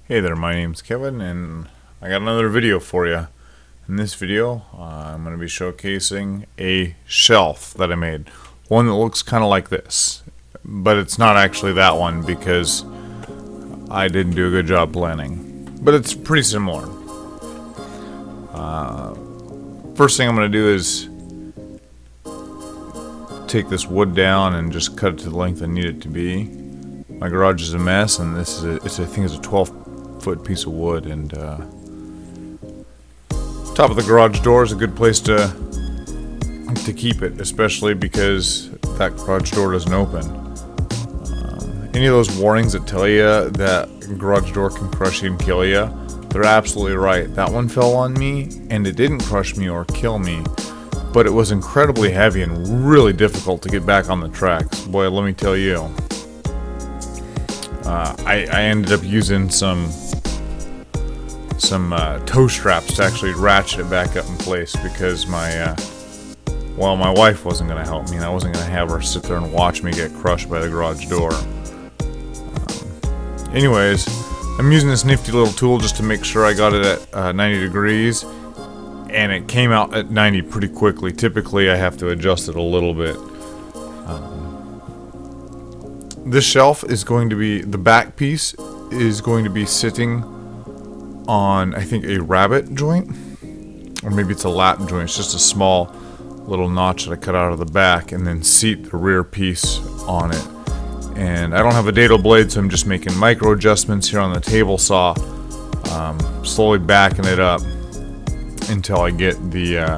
Hey there, my name's Kevin, and I got another video for you. In this video, I'm going to be showcasing a shelf that I made. One that looks kind of like this, but it's not actually that one because I didn't do a good job planning. But it's pretty similar. First thing I'm going to do is take this wood down and just cut it to the length I need it to be. My garage is a mess, and this is I think it's a 12-foot piece of wood, and top of the garage door is a good place to keep it, especially because that garage door doesn't open. Any of those warnings that tell you that garage door can crush you and kill you, they're absolutely right. That one fell on me, and it didn't crush me or kill me, but it was incredibly heavy and really difficult to get back on the tracks. Boy, let me tell you. I ended up using some toe straps to actually ratchet it back up in place because my wife wasn't going to help me, and I wasn't going to have her sit there and watch me get crushed by the garage door. Anyways, I'm using this nifty little tool just to make sure I got it at 90 degrees, and it came out at 90 pretty quickly. Typically I have to adjust it a little bit. This shelf is going to be, the back piece is going to be sitting on, I think, a rabbet joint, or maybe it's a lap joint. It's just a small little notch that I cut out of the back, and then seat the rear piece on it. And I don't have a dado blade, so I'm just making micro adjustments here on the table saw, slowly backing it up until I get the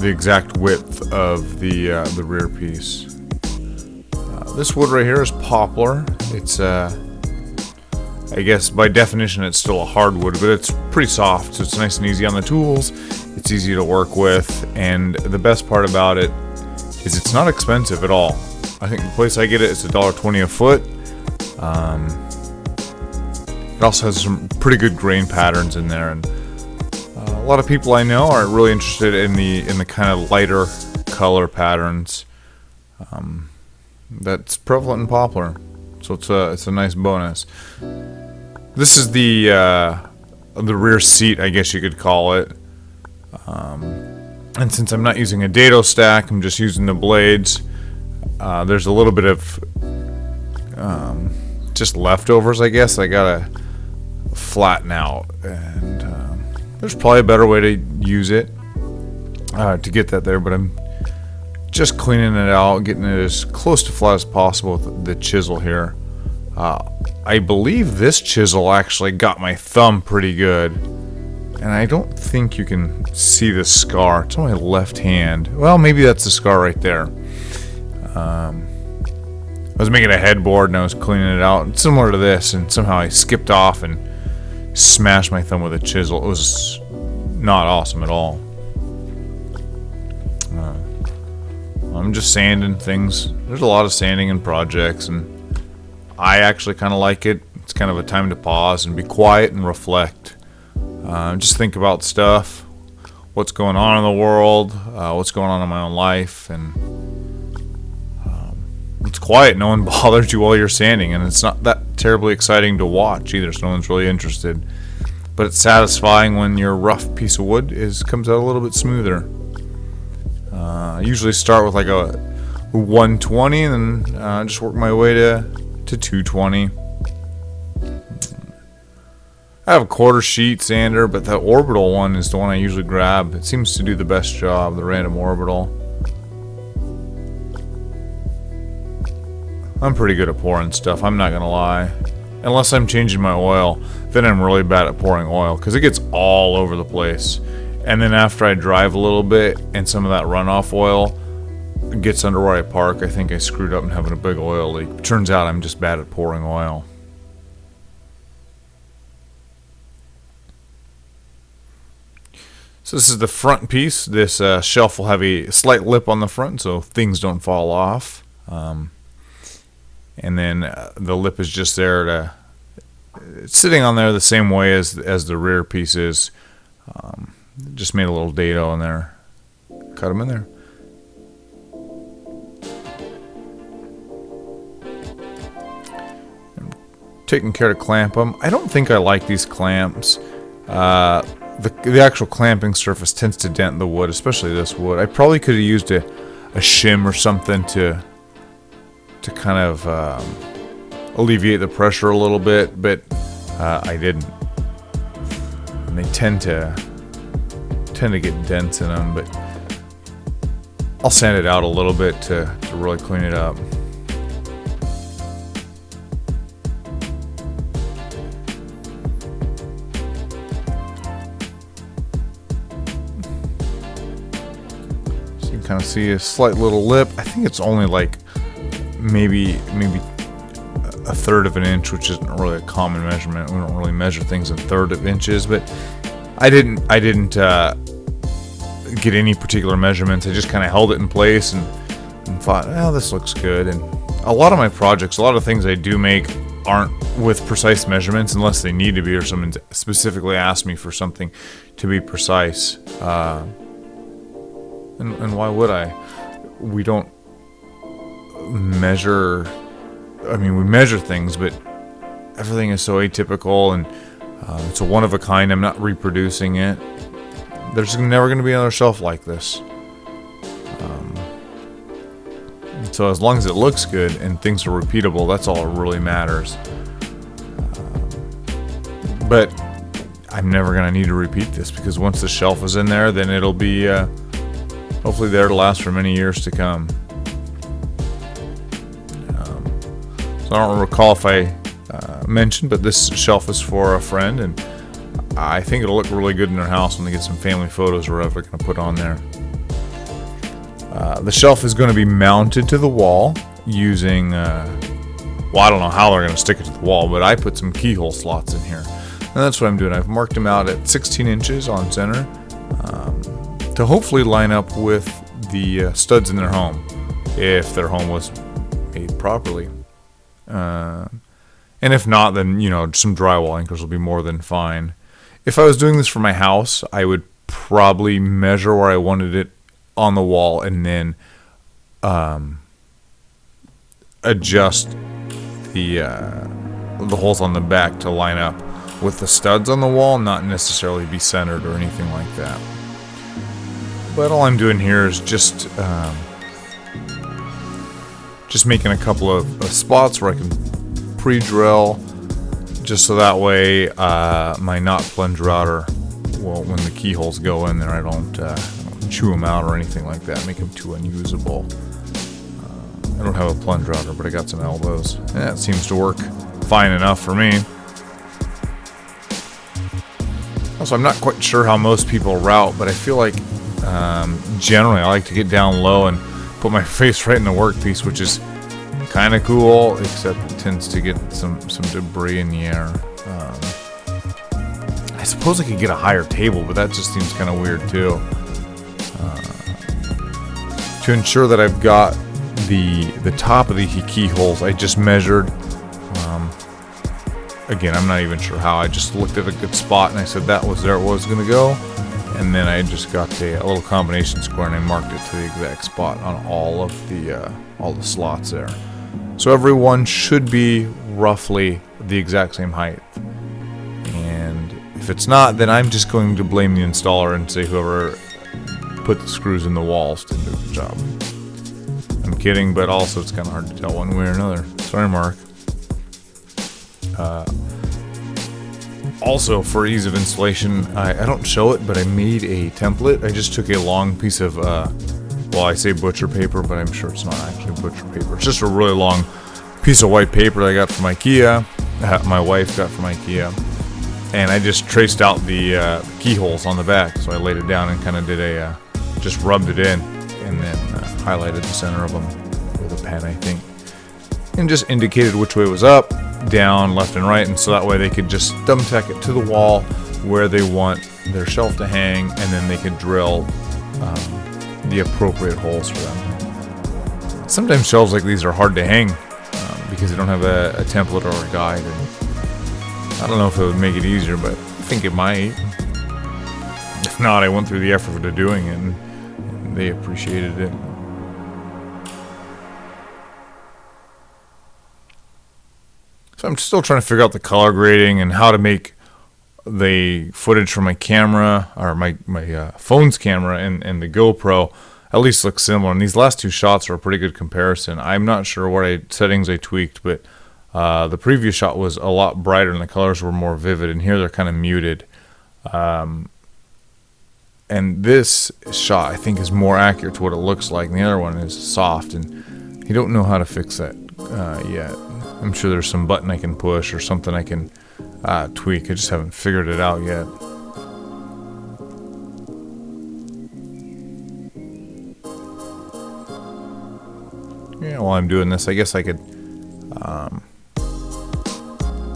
exact width of the rear piece. This wood right here is poplar. It's I guess by definition it's still a hardwood, but it's pretty soft, so it's nice and easy on the tools. It's easy to work with, and the best part about it is it's not expensive at all. I think the place I get it is $1.20 a foot. It also has some pretty good grain patterns in there, and a lot of people I know are really interested in the kind of lighter color patterns that's prevalent in poplar. So it's a nice bonus. This is the rear seat, I guess you could call it. And since I'm not using a dado stack, I'm just using the blades. There's a little bit of just leftovers, I guess. I gotta flatten out, and there's probably a better way to use it to get that there, but I'm just cleaning it out, getting it as close to flat as possible with the chisel here. I believe this chisel actually got my thumb pretty good, and I don't think you can see the scar. It's on my left hand. Well, maybe that's the scar right there. I was making a headboard and I was cleaning it out, similar to this, and somehow I skipped off and smashed my thumb with a chisel. It was not awesome at all. I'm just sanding things. There's a lot of sanding in projects, and I actually kind of like it. It's kind of a time to pause and be quiet and reflect. Just think about stuff, what's going on in the world, what's going on in my own life, and it's quiet. No one bothers you while you're sanding, and it's not that terribly exciting to watch either, so no one's really interested. But it's satisfying when your rough piece of wood comes out a little bit smoother. I usually start with like a 120 and then just work my way to 220. I have a quarter sheet sander, but the orbital one is the one I usually grab. It seems to do the best job, the random orbital. I'm pretty good at pouring stuff, I'm not gonna lie. Unless I'm changing my oil, then I'm really bad at pouring oil because it gets all over the place. And then after I drive a little bit and some of that runoff oil gets under where I park, I think I screwed up and having a big oil leak. Turns out I'm just bad at pouring oil. So this is the front piece. This shelf will have a slight lip on the front so things don't fall off. And then the lip is just there to, it's sitting on there the same way as the rear piece is. Just made a little dado in there. Cut them in there. taking care to clamp them. I don't think I like these clamps. The actual clamping surface tends to dent the wood, especially this wood. I probably could have used a shim or something to kind of alleviate the pressure a little bit, but I didn't. And they tend to get dents in them, but I'll sand it out a little bit to really clean it up. So you can kind of see a slight little lip. I think it's only like maybe a third of an inch, which isn't really a common measurement. We don't really measure things in third of inches, but I didn't get any particular measurements. I just kind of held it in place and thought, oh, this looks good. And a lot of my projects, a lot of things I do make aren't with precise measurements unless they need to be, or someone specifically asked me for something to be precise. And why would I? We don't measure. I mean, we measure things, but everything is so atypical, and it's a one of a kind. I'm not reproducing it. There's never going to be another shelf like this. So as long as it looks good and things are repeatable, that's all that really matters. But I'm never going to need to repeat this, because once the shelf is in there, then it'll be hopefully there to last for many years to come. So I don't recall if I mentioned, but this shelf is for a friend, and I think it'll look really good in their house when they get some family photos or whatever they're going to put on there. The shelf is going to be mounted to the wall using, well, I don't know how they're going to stick it to the wall, but I put some keyhole slots in here. And that's what I'm doing. I've marked them out at 16 inches on center to hopefully line up with the studs in their home, if their home was made properly. And if not, then, you know, some drywall anchors will be more than fine. If I was doing this for my house, I would probably measure where I wanted it on the wall and then adjust the holes on the back to line up with the studs on the wall, not necessarily be centered or anything like that. But all I'm doing here is just making a couple of spots where I can pre-drill, just so that way my knot plunger router, well, when the keyholes go in there, I don't chew them out or anything like that, make them too unusable. I don't have a plunge router, but I got some elbows, and that seems to work fine enough for me. Also, I'm not quite sure how most people route, but I feel like generally I like to get down low and put my face right in the workpiece, which is kind of cool, except it tends to get some debris in the air. I suppose I could get a higher table, but that just seems kind of weird too. To ensure that I've got the top of the keyholes, I just measured. Again, I'm not even sure how. I just looked at a good spot and I said that was there it was going to go. And then I just got a little combination square and I marked it to the exact spot on all the slots there. So every one should be roughly the exact same height. And if it's not, then I'm just going to blame the installer and say whoever put the screws in the walls didn't do a good job. I'm kidding, but also it's kind of hard to tell one way or another. Sorry, Mark. Also, for ease of installation, I don't show it, but I made a template. I just took a long piece of, well, I say butcher paper, but I'm sure it's not actually butcher paper. It's just a really long piece of white paper that I got from IKEA, my wife got from IKEA, and I just traced out the keyholes on the back. So I laid it down and kind of did just rubbed it in, and then highlighted the center of them with a pen, I think, and just indicated which way was up, down, left, and right, and so that way they could just thumbtack it to the wall where they want their shelf to hang, and then they could drill the appropriate holes for them. Sometimes shelves like these are hard to hang because they don't have a template or a guide, and I don't know if it would make it easier, but I think it might. If not, I went through the effort of doing it, and they appreciated it. So I'm still trying to figure out the color grading and how to make the footage from my camera, or my phone's camera, and the GoPro at least look similar. And these last two shots are a pretty good comparison. I'm not sure what settings I tweaked, but the previous shot was a lot brighter and the colors were more vivid, and here they're kind of muted. And this shot, I think, is more accurate to what it looks like, and the other one is soft, and you don't know how to fix that yet. I'm sure there's some button I can push or something I can tweak. I just haven't figured it out yet. Yeah, while I'm doing this, I guess I could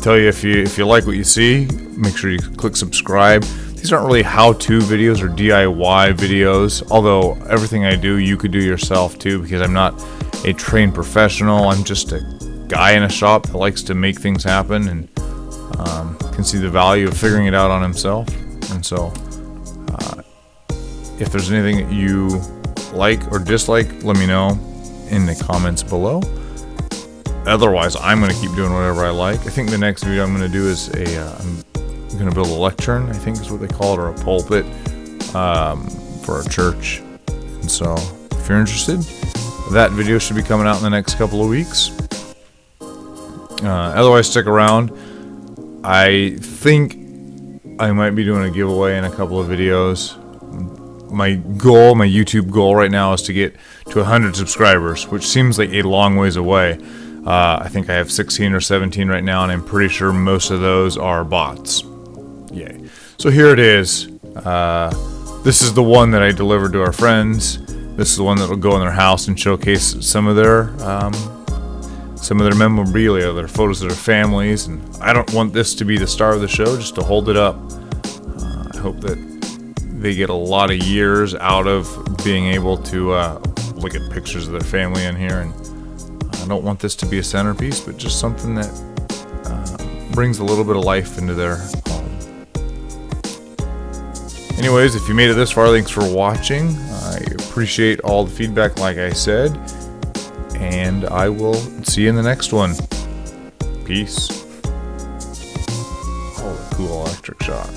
tell you, if you like what you see, make sure you click subscribe. These aren't really how-to videos or DIY videos, although everything I do you could do yourself too, because I'm not a trained professional. I'm just a guy in a shop that likes to make things happen and can see the value of figuring it out on himself. And so if there's anything that you like or dislike, let me know in the comments below. Otherwise, I'm going to keep doing whatever I like. I think the next video I'm going to do is I'm going to build a lectern, I think is what they call it, or a pulpit for a church. And so if you're interested, that video should be coming out in the next couple of weeks. Otherwise, stick around. I think I might be doing a giveaway in a couple of videos. My YouTube goal right now is to get to 100 subscribers, which seems like a long ways away. I think I have 16 or 17 right now, and I'm pretty sure most of those are bots. Yay. So here it is. This is the one that I delivered to our friends. This is the one that will go in their house and showcase some of their memorabilia, their photos of their families. And I don't want this to be the star of the show, just to hold it up. I hope that they get a lot of years out of being able to look at pictures of their family in here. And I don't want this to be a centerpiece, but just something that brings a little bit of life into their home. Anyways, if you made it this far, thanks for watching. I appreciate all the feedback, like I said, and I will see you in the next one. Peace. Oh, a cool electric shot.